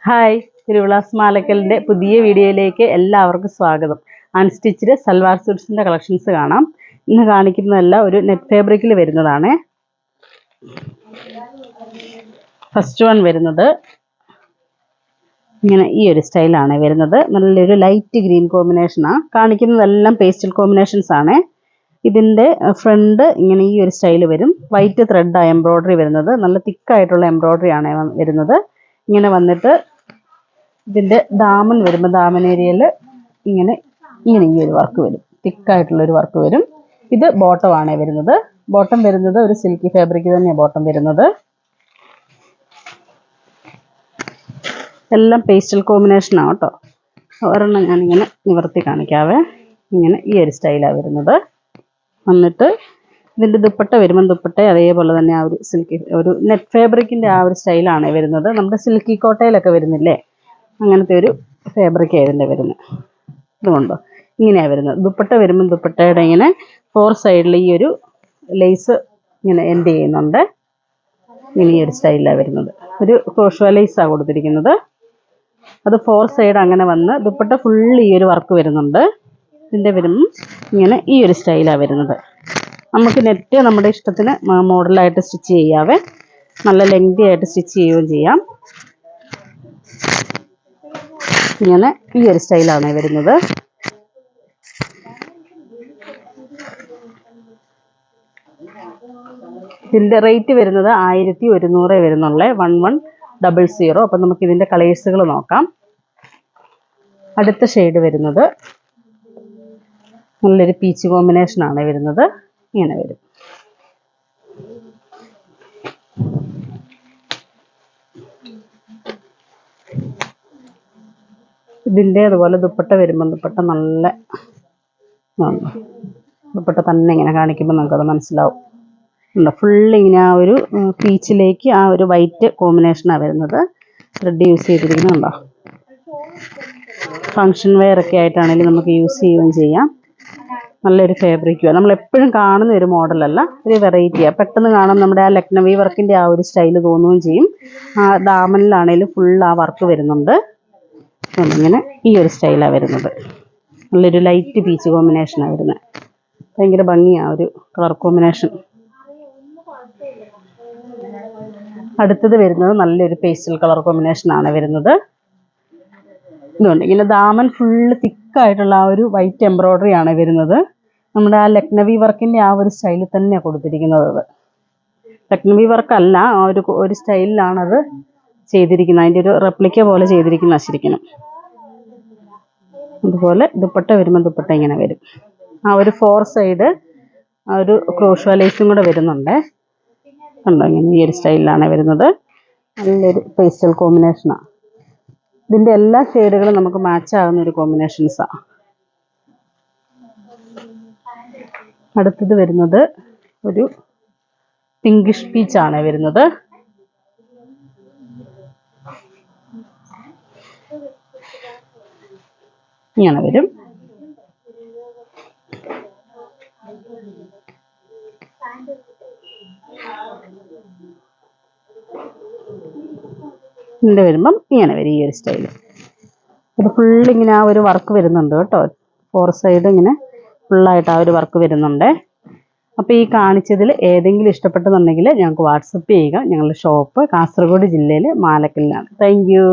Hi, തിരുവിളാസ് മാലക്കലിൻ്റെ പുതിയ വീഡിയോയിലേക്ക് എല്ലാവർക്കും സ്വാഗതം. അൺസ്റ്റിച്ച്ഡ് സൽവാർ സ്യൂട്ട്സിൻ്റെ കളക്ഷൻസ് കാണാം. ഇന്ന് കാണിക്കുന്നതെല്ലാം ഒരു നെറ്റ് ഫാബ്രിക്കിൽ വരുന്നതാണ്. ഫസ്റ്റ് വൺ വരുന്നത് ഇങ്ങനെ ഈ ഒരു സ്റ്റൈലാണ് വരുന്നത്. നല്ലൊരു ലൈറ്റ് ഗ്രീൻ കോമ്പിനേഷനാണ്. കാണിക്കുന്നതെല്ലാം പേസ്റ്റൽ കോമ്പിനേഷൻസ് ആണ്. ഇതിൻ്റെ ഫ്രണ്ട് ഇങ്ങനെ ഈ ഒരു സ്റ്റൈൽ വരും. വൈറ്റ് ത്രെഡ് എംബ്രോയ്ഡറി വരുന്നത്. നല്ല തിക്കായിട്ടുള്ള എംബ്രോയ്ഡറി ആണ് വരുന്നത്. ഇങ്ങനെ വന്നിട്ട് ഇതിൻ്റെ ദാമൻ വരുമ്പോൾ ദാമൻ ഏരിയയിൽ ഇങ്ങനെ ഈ ഒരു വർക്ക് വരും. തിക്കായിട്ടുള്ളൊരു വർക്ക് വരും. ഇത് ബോട്ടമാണ് വരുന്നത്. ബോട്ടം വരുന്നത് ഒരു സിൽക്കി ഫാബ്രിക് തന്നെയാണ് ബോട്ടം വരുന്നത്. എല്ലാം പേസ്റ്റൽ കോമ്പിനേഷനാണ് കേട്ടോ. ഒരെണ്ണം ഞാനിങ്ങനെ നിവർത്തി കാണിക്കാവേ. ഇങ്ങനെ ഈ ഒരു സ്റ്റൈലാണ് വരുന്നത്. എന്നിട്ട് ഇതിൻ്റെ ദുപ്പട്ട വരുമ്പം ദുപ്പട്ട അതേപോലെ തന്നെ ആ ഒരു സിൽക്കി ഒരു നെറ്റ് ഫാബ്രിക്കിൻ്റെ ആ ഒരു സ്റ്റൈലാണ് വരുന്നത്. നമ്മുടെ സിൽക്കി കോട്ടയിലൊക്കെ വരുന്നില്ലേ, അങ്ങനത്തെ ഒരു ഫാബ്രിക്കാണ് ഇതിൻ്റെ വരുന്നത്. ഇതുകൊണ്ടോ ഇങ്ങനെയാണ് വരുന്നത്. ദുപ്പട്ട വരുമ്പം ദുപ്പട്ടയുടെ ഇങ്ങനെ 4 സൈഡിൽ ഈ ഒരു ലേസ് ഇങ്ങനെ എൻഡ് ചെയ്യുന്നുണ്ട്. ഇങ്ങനെ ഈ ഒരു സ്റ്റൈലാണ് വരുന്നത്. ഒരു ക്രോഷ്വ ലേസാണ് കൊടുത്തിരിക്കുന്നത്. അത് 4 സൈഡ് അങ്ങനെ വന്ന് ദുപ്പട്ട ഫുള്ള് ഈ ഒരു വർക്ക് വരുന്നുണ്ട്. ഇതിൻ്റെ വരുമ്പം ഇങ്ങനെ ഈ ഒരു സ്റ്റൈലാണ് വരുന്നത്. നമുക്ക് നെറ്റ് നമ്മുടെ ഇഷ്ടത്തിന് മോഡലായിട്ട് സ്റ്റിച്ച് ചെയ്യാവേ. നല്ല ലെങ്തി ആയിട്ട് സ്റ്റിച്ച് ചെയ്യുകയും ചെയ്യാം. ഇങ്ങനെ ഈ ഒരു സ്റ്റൈലാണ് വരുന്നത്. ഇതിൻ്റെ റേറ്റ് വരുന്നത് 1100 വരുന്നുള്ളേ. 1100. അപ്പം നമുക്ക് ഇതിൻ്റെ കളേഴ്സുകൾ നോക്കാം. അടുത്ത ഷെയ്ഡ് വരുന്നത് നല്ലൊരു പീച്ച് കോമ്പിനേഷനാണ് വരുന്നത്. ഇങ്ങനെ വരും. ഇതിൻ്റെ അതുപോലെ ദുപ്പട്ട വരുമ്പം ദുപ്പട്ട നല്ല ദുപ്പട്ട തന്നെ ഇങ്ങനെ കാണിക്കുമ്പോൾ നമുക്കത് മനസ്സിലാവും. ഉണ്ടോ ഫുള്ള് ഇങ്ങനെ ആ ഒരു പീച്ചിലേക്ക് ആ ഒരു വൈറ്റ് കോമ്പിനേഷനാണ് വരുന്നത്. ത്രെഡ് യൂസ് ചെയ്തിരിക്കുന്നുണ്ടോ. ഫങ്ഷൻ വെയർ ഒക്കെ ആയിട്ടാണെങ്കിലും നമുക്ക് യൂസ് ചെയ്യുകയും ചെയ്യാം. നല്ലൊരു ഫാബ്രിക്കുമാണ്. നമ്മളെപ്പോഴും കാണുന്ന ഒരു മോഡലല്ല, ഒരു വെറൈറ്റിയാണ്. പെട്ടെന്ന് കാണാൻ നമ്മുടെ ആ ലക്നവി വർക്കിൻ്റെ ആ ഒരു സ്റ്റൈല് തോന്നുകയും ചെയ്യും. ആ ദാമനിലാണെങ്കിലും ഫുൾ ആ വർക്ക് വരുന്നുണ്ട്. ഇങ്ങനെ ഈ ഒരു സ്റ്റൈലാണ് വരുന്നത്. നല്ലൊരു ലൈറ്റ് പീച്ച് കോമ്പിനേഷനാണ് വരുന്നത്. ഭയങ്കര ഭംഗിയാണ് ഒരു കളർ കോമ്പിനേഷൻ. അടുത്തത് വരുന്നത് നല്ലൊരു പേസ്റ്റൽ കളർ കോമ്പിനേഷനാണ് വരുന്നത്. ഇതുകൊണ്ട് ഇങ്ങനെ ദാമൻ ഫുള്ള് തിക്കായിട്ടുള്ള ആ ഒരു വൈറ്റ് എംബ്രോയ്ഡറി ആണ് വരുന്നത്. നമ്മുടെ ആ ലക്നവി വർക്കിൻ്റെ ആ ഒരു സ്റ്റൈലിൽ തന്നെയാണ് കൊടുത്തിരിക്കുന്നത്. അത് ലക്നവി വർക്കല്ല, ആ ഒരു സ്റ്റൈലിലാണത് ചെയ്തിരിക്കുന്നത്. അതിൻ്റെ ഒരു റെപ്ലിക്ക പോലെ ചെയ്തിരിക്കുന്ന ശരിക്കും. അതുപോലെ ദുപ്പട്ട വരുമ്പോൾ ദുപ്പട്ട ഇങ്ങനെ വരും. ആ ഒരു 4 സൈഡ് ആ ഒരു ക്രോഷ്വ ലേസും കൂടെ വരുന്നുണ്ട്. കണ്ടോ ഇങ്ങനെ ഈ ഒരു സ്റ്റൈലിലാണ് വരുന്നത്. നല്ലൊരു പേസ്റ്റൽ കോമ്പിനേഷനാണ്. ഇതിൻ്റെ എല്ലാ ഷെയ്ഡുകളും നമുക്ക് മാച്ച് ആകുന്ന ഒരു കോമ്പിനേഷൻസാണ്. അടുത്തത് വരുന്നത് ഒരു പിങ്കിഷ് പീച്ചാണ് വരുന്നത്. ഇങ്ങനെ വരും. ഇതിൻ്റെ വരുമ്പം ഇങ്ങനെ വരും ഈ ഒരു സ്റ്റൈല്. ഇത് ഫുള്ളിങ്ങനെ ആ ഒരു വർക്ക് വരുന്നുണ്ട് കേട്ടോ. 4 സൈഡ് ഇങ്ങനെ ഫുള്ളായിട്ട് ആ ഒരു വർക്ക് വരുന്നുണ്ട്. അപ്പോൾ ഈ കാണിച്ചതിൽ ഏതെങ്കിലും ഇഷ്ടപ്പെട്ടെന്നുണ്ടെങ്കിൽ ഞങ്ങൾക്ക് വാട്സപ്പ് ചെയ്യുക. ഞങ്ങളുടെ ഷോപ്പ് കാസർഗോഡ് ജില്ലയിൽ മാലക്കലിലാണ്. Thank you.